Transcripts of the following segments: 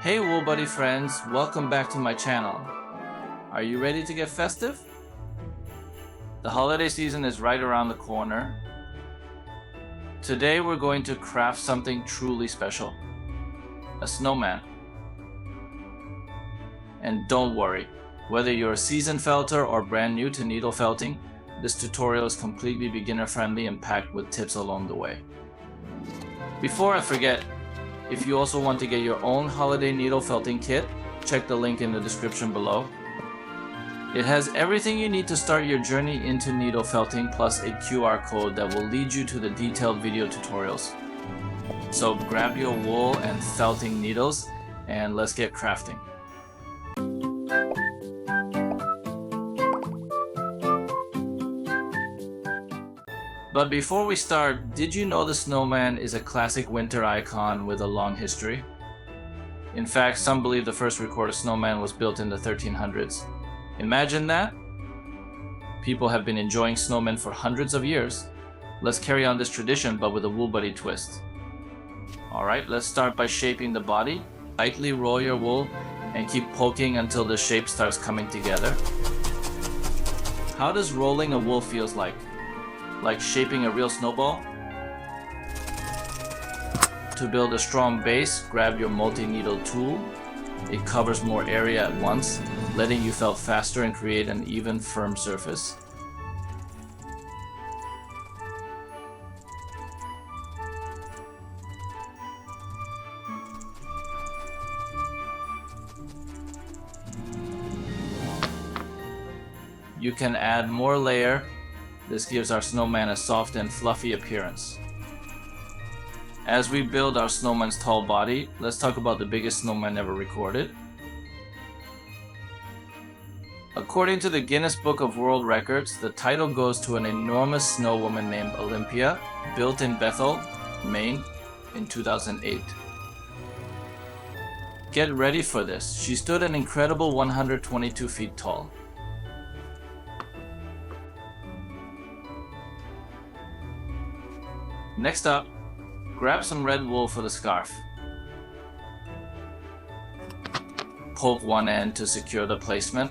Hey Woolbuddy friends, welcome back to my channel. Are you ready to get festive? The holiday season is right around the corner. Today we're going to craft something truly special. A snowman. And don't worry, whether you're a seasoned felter or brand new to needle felting, this tutorial is completely beginner friendly and packed with tips along the way. Before I forget, if you also want to get your own holiday needle felting kit, check the link in the description below. It has everything you need to start your journey into needle felting plus a QR code that will lead you to the detailed video tutorials. So grab your wool and felting needles and let's get crafting. But before we start, did you know the snowman is a classic winter icon with a long history? In fact, some believe the first recorded snowman was built in the 1300s. Imagine that! People have been enjoying snowmen for hundreds of years. Let's carry on this tradition but with a Woolbuddy twist. Alright, let's start by shaping the body. Lightly roll your wool and keep poking until the shape starts coming together. How does rolling a wool feels like? Like shaping a real snowball? To build a strong base, grab your multi-needle tool. It covers more area at once, letting you felt faster and create an even, firm surface. You can add more layer. This gives our snowman a soft and fluffy appearance. As we build our snowman's tall body, let's talk about the biggest snowman ever recorded. According to the Guinness Book of World Records, the title goes to an enormous snow woman named Olympia, built in Bethel, Maine, in 2008. Get ready for this. She stood an incredible 122 feet tall. Next up, grab some red wool for the scarf. Poke one end to secure the placement.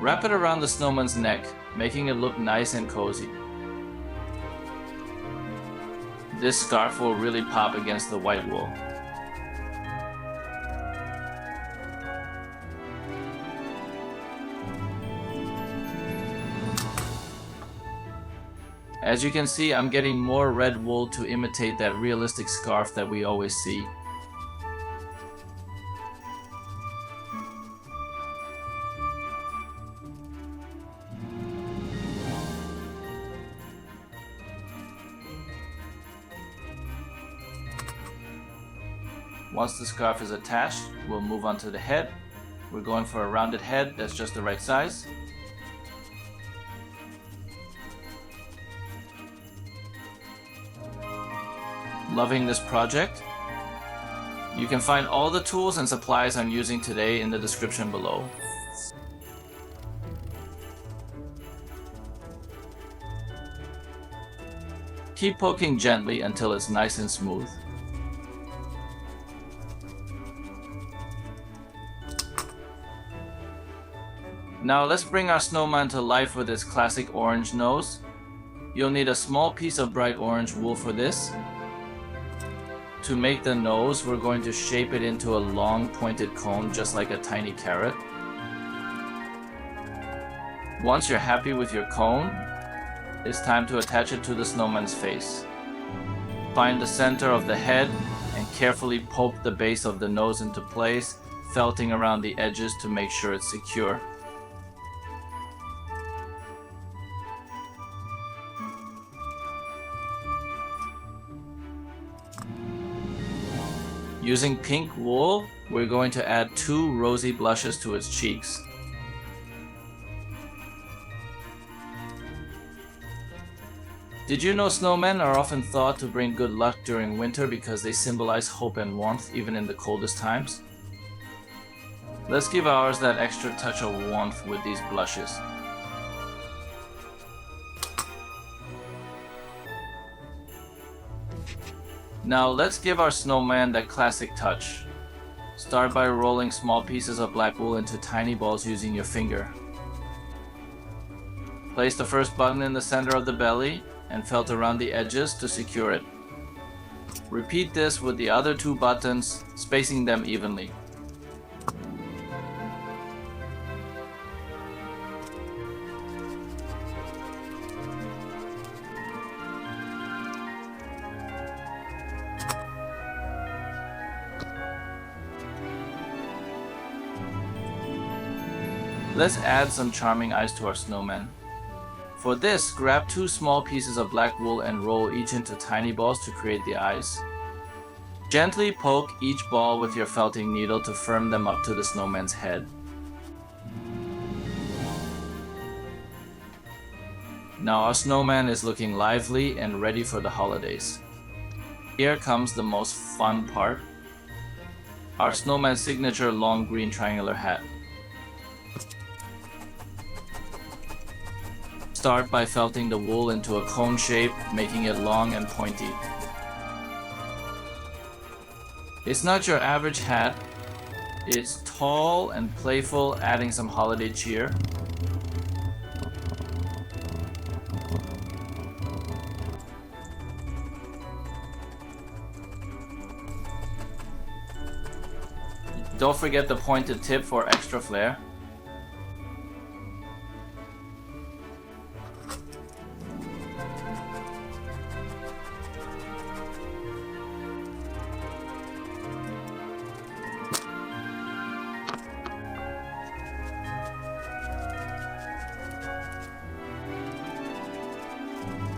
Wrap it around the snowman's neck, making it look nice and cozy. This scarf will really pop against the white wool. As you can see, I'm getting more red wool to imitate that realistic scarf that we always see. Once the scarf is attached, we'll move on to the head. We're going for a rounded head that's just the right size. Loving this project? You can find all the tools and supplies I'm using today in the description below. Keep poking gently until it's nice and smooth. Now let's bring our snowman to life with its classic orange nose. You'll need a small piece of bright orange wool for this. To make the nose, we're going to shape it into a long pointed cone just like a tiny carrot. Once you're happy with your cone, it's time to attach it to the snowman's face. Find the center of the head and carefully poke the base of the nose into place, felting around the edges to make sure it's secure. Using pink wool, we're going to add 2 rosy blushes to its cheeks. Did you know snowmen are often thought to bring good luck during winter because they symbolize hope and warmth even in the coldest times? Let's give ours that extra touch of warmth with these blushes. Now let's give our snowman that classic touch. Start by rolling small pieces of black wool into tiny balls using your finger. Place the first button in the center of the belly and felt around the edges to secure it. Repeat this with the other 2 buttons, spacing them evenly. Let's add some charming eyes to our snowman. For this, grab 2 small pieces of black wool and roll each into tiny balls to create the eyes. Gently poke each ball with your felting needle to firm them up to the snowman's head. Now our snowman is looking lively and ready for the holidays. Here comes the most fun part. Our snowman's signature long green triangular hat. Start by felting the wool into a cone shape, making it long and pointy. It's not your average hat. It's tall and playful, adding some holiday cheer. Don't forget the pointed tip for extra flair.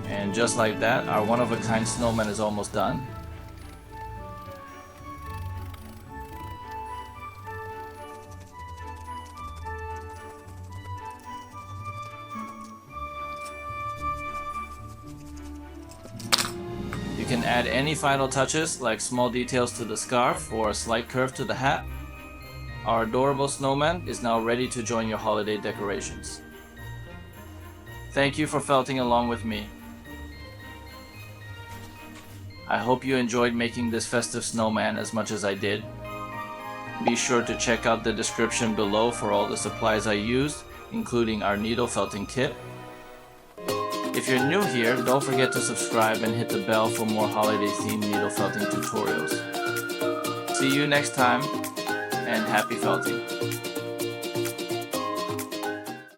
And just like that, our one-of-a-kind snowman is almost done. You can add any final touches like small details to the scarf or a slight curve to the hat. Our adorable snowman is now ready to join your holiday decorations. Thank you for felting along with me. I hope you enjoyed making this festive snowman as much as I did. Be sure to check out the description below for all the supplies I used, including our needle felting kit. If you're new here, don't forget to subscribe and hit the bell for more holiday-themed needle felting tutorials. See you next time, and happy felting!